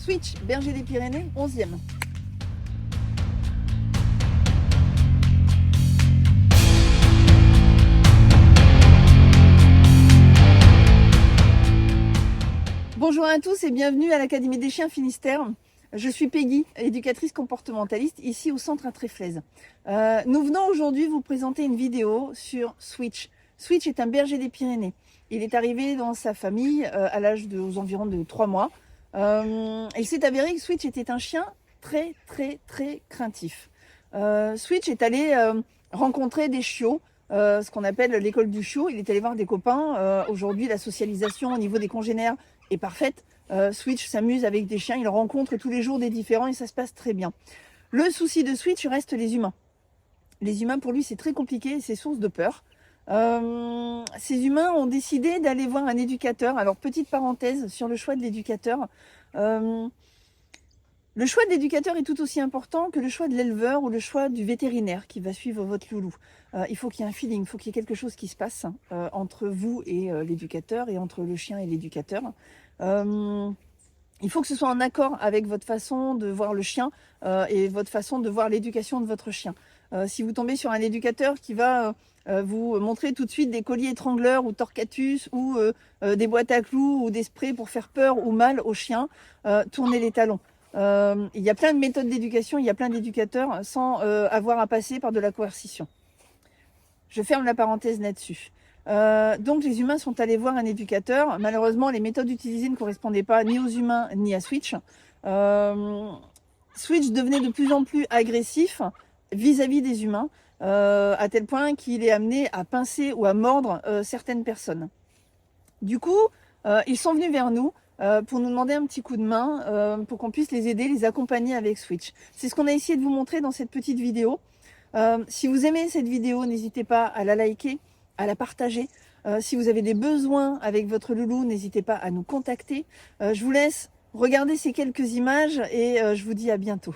Switch, Berger des Pyrénées, 11e. Bonjour à tous et bienvenue à l'Académie des chiens Finistère. Je suis Peggy, éducatrice comportementaliste, ici au centre à Tréflez. Nous venons aujourd'hui vous présenter une vidéo sur Switch. Switch est un berger des Pyrénées. Il est arrivé dans sa famille à l'âge aux environs de 3 mois. Il s'est avéré que Switch était un chien très craintif. Switch est allé rencontrer des chiots, ce qu'on appelle l'école du chiot. Il est allé voir des copains. Aujourd'hui, la socialisation au niveau des congénères est parfaite. Switch s'amuse avec des chiens, il rencontre tous les jours des différents et ça se passe très bien. Le souci de Switch reste les humains. Les humains, pour lui, c'est très compliqué et c'est source de peur. Ces humains ont décidé d'aller voir un éducateur. Alors, petite parenthèse sur le choix de l'éducateur. Le choix de l'éducateur est tout aussi important que le choix de l'éleveur ou le choix du vétérinaire qui va suivre votre loulou. Il faut qu'il y ait un feeling, il faut qu'il y ait quelque chose qui se passe entre vous et l'éducateur et entre le chien et l'éducateur. Il faut que ce soit en accord avec votre façon de voir le chien et votre façon de voir l'éducation de votre chien. Si vous tombez sur un éducateur qui va vous montrer tout de suite des colliers étrangleurs ou torcatus ou des boîtes à clous ou des sprays pour faire peur ou mal au chien, tournez les talons. Il y a plein de méthodes d'éducation, il y a plein d'éducateurs sans avoir à passer par de la coercition. Je ferme la parenthèse là-dessus. Donc les humains sont allés voir un éducateur. Malheureusement, les méthodes utilisées ne correspondaient pas ni aux humains ni à Switch. Switch devenait de plus en plus agressif vis-à-vis des humains, à tel point qu'il est amené à pincer ou à mordre certaines personnes. Du coup, ils sont venus vers nous pour nous demander un petit coup de main, pour qu'on puisse les aider, les accompagner avec Switch. C'est ce qu'on a essayé de vous montrer dans cette petite vidéo. Si vous aimez cette vidéo, n'hésitez pas à la liker, à la partager. Si vous avez des besoins avec votre loulou, n'hésitez pas à nous contacter. Je vous laisse regarder ces quelques images et je vous dis à bientôt.